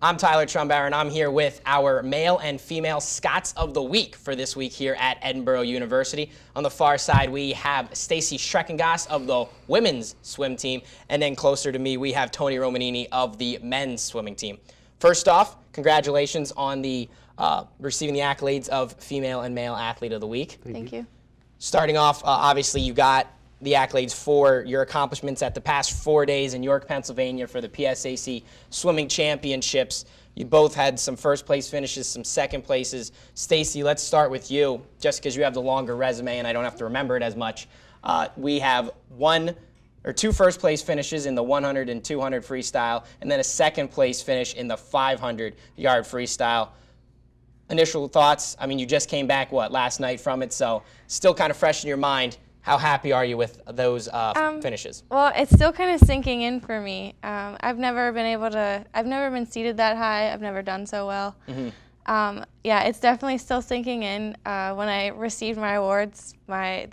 I'm Tyler Trumbauer, and I'm here with our male and female Scots of the Week for this week here at Edinburgh University. On the far side, we have Staci Schrecongost of the women's swim team, and then closer to me, we have Tony Romanini of the men's swimming team. First off, congratulations on the receiving the accolades of Female and Male Athlete of the Week. Thank you. Starting off, obviously, you got the accolades for your accomplishments at the past 4 days in York, Pennsylvania for the PSAC Swimming Championships. You both had some first place finishes, some second places. Staci, let's start with you, just because you have the longer resume and I don't have to remember it as much. We have two first place finishes in the 100 and 200 freestyle, and then a second place finish in the 500-yard freestyle. Initial thoughts? I mean, you just came back, last night from it, so still kind of fresh in your mind. How happy are you with those finishes? Well, it's still kind of sinking in for me. I've never been seated that high. I've never done so well. Mm-hmm. Yeah, it's definitely still sinking in. When I received my awards, my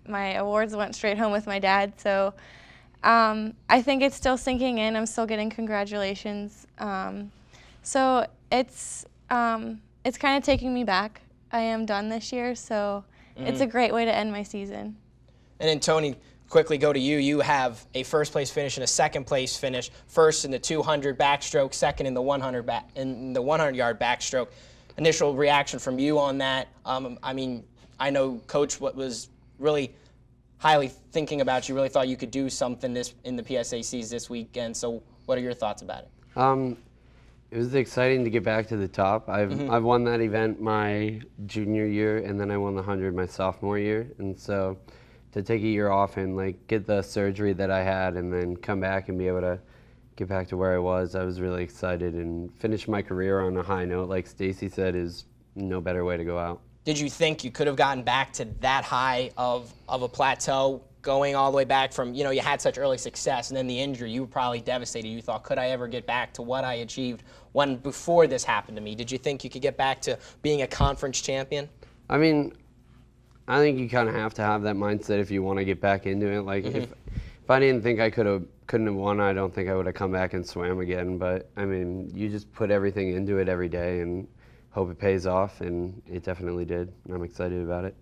awards went straight home with my dad. So I think it's still sinking in. I'm still getting congratulations. So it's kind of taking me back. I am done this year, so. Mm-hmm. It's a great way to end my season. And then Tony, quickly go to you. You have a first place finish and a second place finish. First in the 200 backstroke, second in the 100-yard backstroke. Initial reaction from you on that? I mean, I know Coach was really highly thinking about you. Really thought you could do something in the PSACs this weekend. So, what are your thoughts about it? It was exciting to get back to the top. I've won that event my junior year, and then I won the 100 my sophomore year. And so to take a year off and get the surgery that I had and then come back and be able to get back to where I was really excited, and finish my career on a high note, like Staci said, is no better way to go out. Did you think you could have gotten back to that high of a plateau, going all the way back from, you had such early success, and then the injury, you were probably devastated. You thought, could I ever get back to what I achieved before this happened to me? Did you think you could get back to being a conference champion? I mean, I think you kind of have to have that mindset if you want to get back into it. Like, if I didn't think I couldn't have won, I don't think I would have come back and swam again. But, I mean, you just put everything into it every day and hope it pays off, and it definitely did. And I'm excited about it.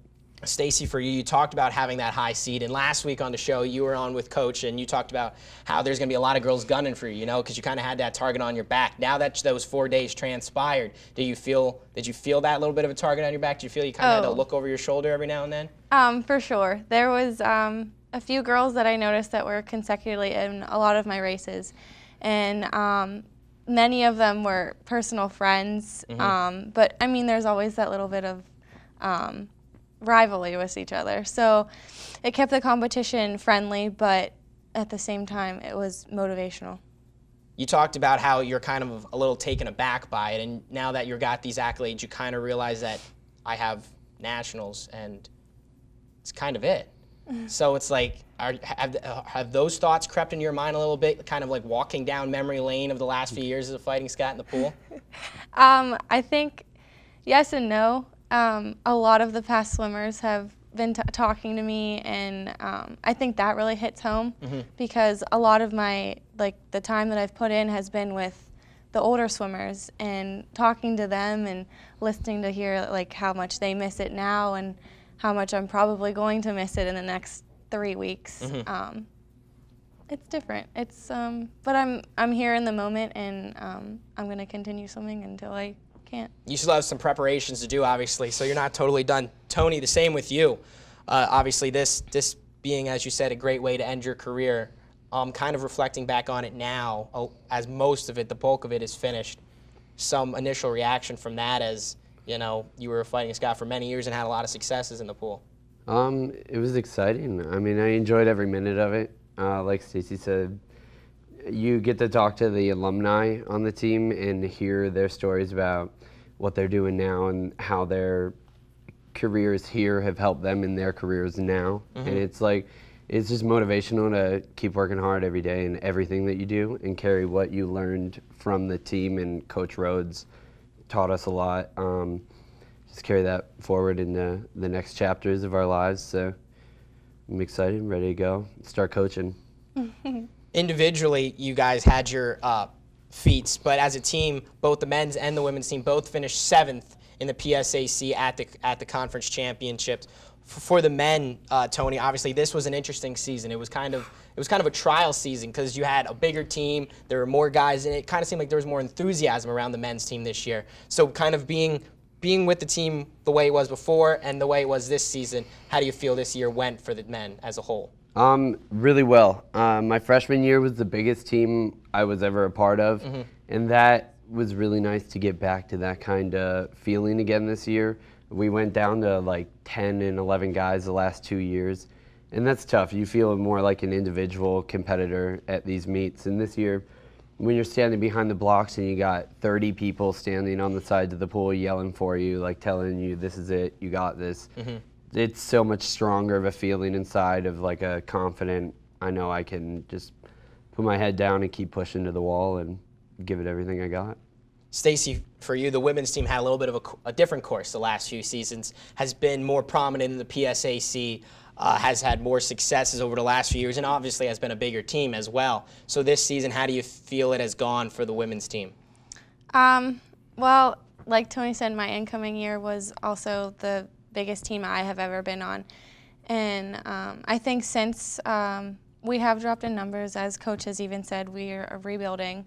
Staci, for you talked about having that high seed, and last week on the show you were on with Coach, and you talked about how there's going to be a lot of girls gunning for you, because you kind of had that target on your back. Now that those 4 days transpired, did you feel that little bit of a target on your back? Did you feel you kind of had to look over your shoulder every now and then? For sure. There was a few girls that I noticed that were consecutively in a lot of my races, and many of them were personal friends. But I mean, there's always that little bit of rivalry with each other. So it kept the competition friendly, but at the same time, it was motivational. You talked about how you're kind of a little taken aback by it, and now that you've got these accolades, you kind of realize that I have nationals, and it's kind of it. So it's like, have those thoughts crept into your mind a little bit, kind of like walking down memory lane of the last few years as a fighting Scot in the pool? I think yes and no. A lot of the past swimmers have been talking to me, and I think that really hits home because a lot of my, the time that I've put in has been with the older swimmers, and talking to them and listening to hear how much they miss it now and how much I'm probably going to miss it in the next 3 weeks. It's different. It's but I'm here in the moment, and I'm going to continue swimming until I can't. You still have some preparations to do, obviously, so you're not totally done. Tony, the same with you. Obviously, this being, as you said, a great way to end your career. Kind of reflecting back on it now, as most of it, the bulk of it is finished. Some initial reaction from that, as you were fighting Scot for many years and had a lot of successes in the pool. It was exciting. I mean, I enjoyed every minute of it. Like Staci said, you get to talk to the alumni on the team and hear their stories about what they're doing now and how their careers here have helped them in their careers now. And it's just motivational to keep working hard every day in everything that you do and carry what you learned from the team, and Coach Rhodes taught us a lot. Just carry that forward in the next chapters of our lives. So I'm excited, ready to go, start coaching. Individually, you guys had your feats, but as a team, both the men's and the women's team both finished 7th in the PSAC at the conference championships. For the men, Tony, obviously this was an interesting season. It was kind of a trial season because you had a bigger team. There were more guys, and it kind of seemed like there was more enthusiasm around the men's team this year. So kind of being with the team the way it was before and the way it was this season, how do you feel this year went for the men as a whole? Really well. My freshman year was the biggest team I was ever a part of, and that was really nice to get back to that kind of feeling again this year. We went down to like 10 and 11 guys the last 2 years, and that's tough. You feel more like an individual competitor at these meets, and this year, when you're standing behind the blocks and you got 30 people standing on the sides of the pool yelling for you, like telling you this is it, you got this, it's so much stronger of a feeling inside of like a confident, I know I can just put my head down and keep pushing to the wall and give it everything I got. Staci, for you, the women's team had a little bit of a different course the last few seasons, has been more prominent in the PSAC, has had more successes over the last few years, and obviously has been a bigger team as well. So this season, how do you feel it has gone for the women's team? Well, like Tony said, my incoming year was also the biggest team I have ever been on. And I think since we have dropped in numbers, as Coach has even said, we are rebuilding.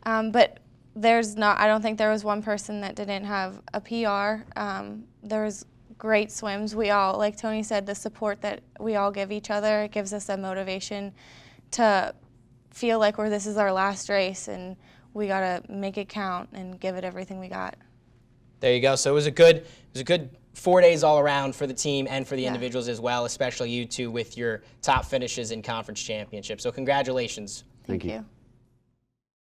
But I don't think there was one person that didn't have a PR. There was great swims. We all, like Tony said, the support that we all give each other, it gives us a motivation to feel like this is our last race and we gotta make it count and give it everything we got. There you go. So it was a good 4 days all around for the team and for the individuals as well, especially you two with your top finishes in conference championships. So congratulations. Thank you.